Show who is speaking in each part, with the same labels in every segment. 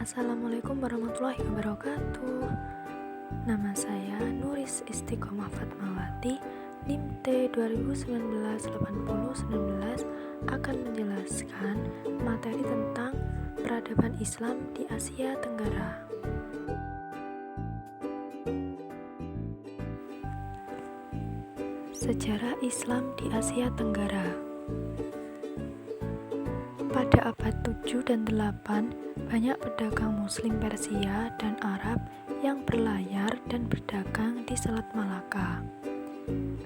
Speaker 1: Assalamualaikum warahmatullahi wabarakatuh. Nama saya Nuris Istiqomah Fatmawati, NIM T 2019-8019 akan menjelaskan materi tentang peradaban Islam di Asia Tenggara. Sejarah Islam di Asia Tenggara. Pada abad 7 dan 8, banyak pedagang Muslim Persia dan Arab yang berlayar dan berdagang di Selat Malaka.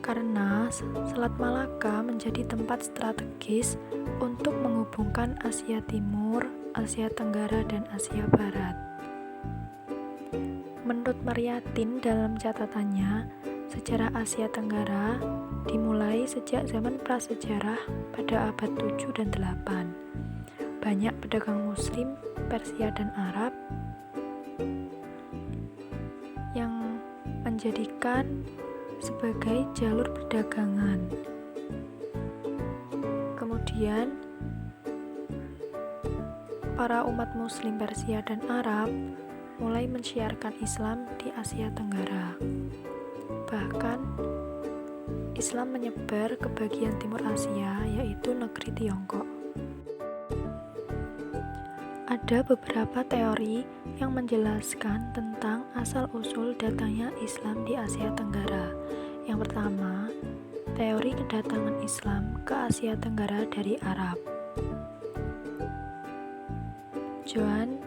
Speaker 1: Karena Selat Malaka menjadi tempat strategis untuk menghubungkan Asia Timur, Asia Tenggara, dan Asia Barat. Menurut Maryatin dalam catatannya, sejarah Asia Tenggara dimulai sejak zaman prasejarah pada abad 7 dan 8. Banyak pedagang Muslim, Persia dan Arab yang menjadikan sebagai jalur perdagangan. Kemudian para umat Muslim Persia dan Arab mulai mensiarkan Islam di Asia Tenggara. Bahkan Islam menyebar ke bagian timur Asia, yaitu negeri Tiongkok. Ada beberapa teori yang menjelaskan tentang asal-usul datangnya Islam di Asia Tenggara. Yang pertama, teori kedatangan Islam ke Asia Tenggara dari Arab. Joan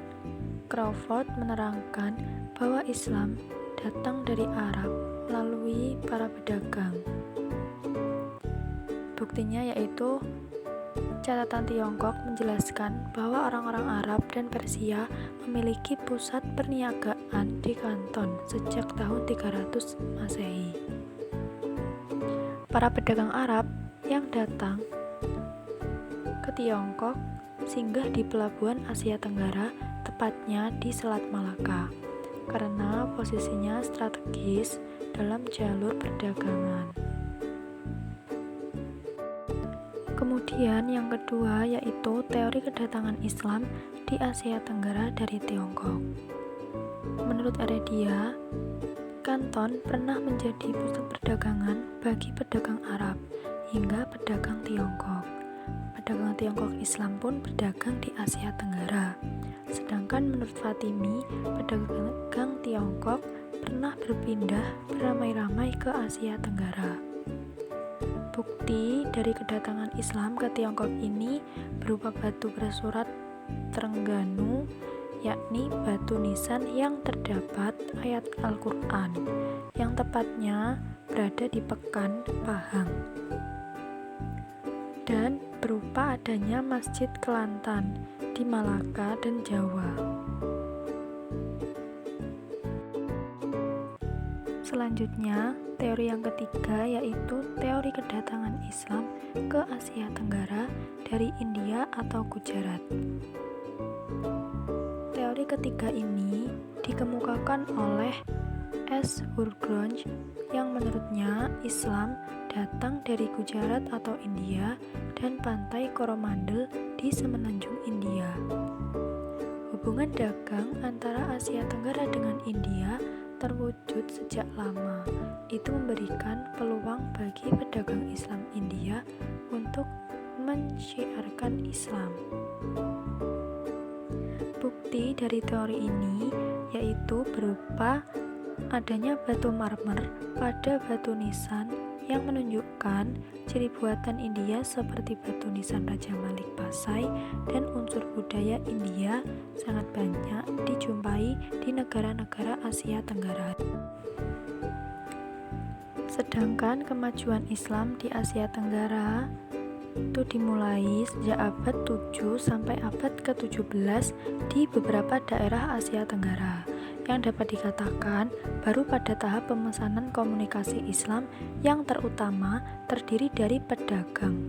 Speaker 1: Crawford menerangkan bahwa Islam datang dari Arab melalui para pedagang. Buktinya yaitu catatan Tiongkok menjelaskan bahwa orang-orang Arab dan Persia memiliki pusat perniagaan di Kanton sejak tahun 300 Masehi. Para pedagang Arab yang datang ke Tiongkok singgah di pelabuhan Asia Tenggara, tepatnya di Selat Malaka, karena posisinya strategis dalam jalur perdagangan. Kemudian yang kedua yaitu teori kedatangan Islam di Asia Tenggara dari Tiongkok. Menurut Aredia, Kanton pernah menjadi pusat perdagangan bagi pedagang Arab hingga pedagang Tiongkok. Pedagang Tiongkok Islam pun berdagang di Asia Tenggara. Sedangkan menurut Fatimi, pedagang Tiongkok pernah berpindah beramai-ramai ke Asia Tenggara. Bukti dari kedatangan Islam ke Tiongkok ini berupa batu bersurat Trengganu, yakni batu nisan yang terdapat ayat Al-Quran, yang tepatnya berada di Pekan, Pahang, dan berupa adanya Masjid Kelantan di Malaka dan Jawa. Selanjutnya, teori yang ketiga yaitu teori kedatangan Islam ke Asia Tenggara dari India atau Gujarat. Teori ketiga ini dikemukakan oleh S. Hurgronj yang menurutnya Islam datang dari Gujarat atau India dan pantai Coromandel di semenanjung India. Hubungan dagang antara Asia Tenggara dengan India terwujud sejak lama. Itu memberikan peluang bagi pedagang Islam India untuk mensyiarkan Islam. Bukti dari teori ini yaitu berupa adanya batu marmer pada batu nisan yang menunjukkan ciri buatan India seperti batu nisan Raja Malik Pasai, dan unsur budaya India sangat banyak dijumpai di negara-negara Asia Tenggara. Sedangkan kemajuan Islam di Asia Tenggara itu dimulai sejak abad 7 sampai abad ke-17 di beberapa daerah Asia Tenggara, yang dapat dikatakan baru pada tahap pemesanan komunikasi Islam yang terutama terdiri dari pedagang.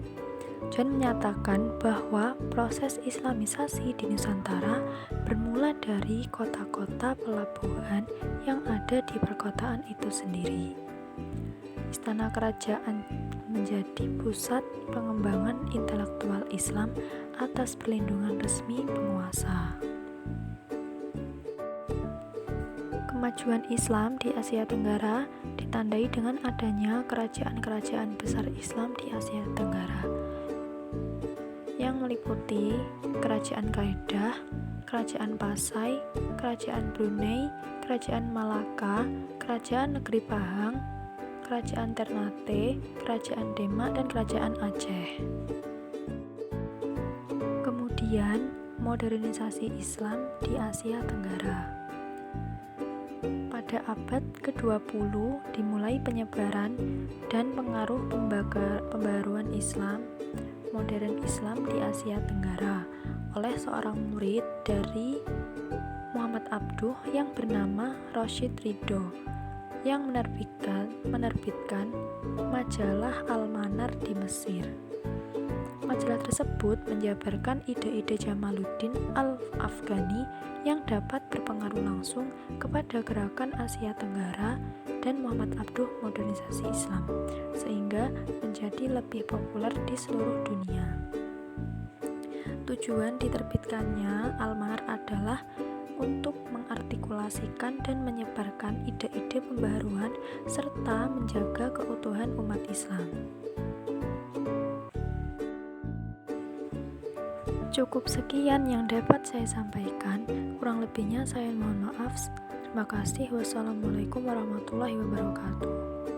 Speaker 1: John menyatakan bahwa proses Islamisasi di Nusantara bermula dari kota-kota pelabuhan yang ada di perkotaan itu sendiri. Istana kerajaan menjadi pusat pengembangan intelektual Islam atas perlindungan resmi penguasa. Kemajuan Islam di Asia Tenggara ditandai dengan adanya kerajaan-kerajaan besar Islam di Asia Tenggara yang meliputi Kerajaan Kedah, Kerajaan Pasai, Kerajaan Brunei, Kerajaan Malaka, Kerajaan Negeri Pahang, Kerajaan Ternate, Kerajaan Demak, dan Kerajaan Aceh. Kemudian, modernisasi Islam di Asia Tenggara. Pada abad ke-20 dimulai penyebaran dan pengaruh pembaruan Islam, modern Islam di Asia Tenggara oleh seorang murid dari Muhammad Abduh yang bernama Rashid Ridho yang menerbitkan majalah Al-Manar di Mesir. Majalah tersebut menjabarkan ide-ide Jamaluddin Al-Afghani yang dapat berpengaruh langsung kepada gerakan Asia Tenggara dan Muhammad Abduh modernisasi Islam, sehingga menjadi lebih populer di seluruh dunia. Tujuan diterbitkannya Al-Manar adalah untuk mengartikulasikan dan menyebarkan ide-ide pembaruan serta menjaga keutuhan umat Islam. Cukup sekian yang dapat saya sampaikan, kurang lebihnya saya mohon maaf. Terima kasih. Wassalamualaikum warahmatullahi wabarakatuh.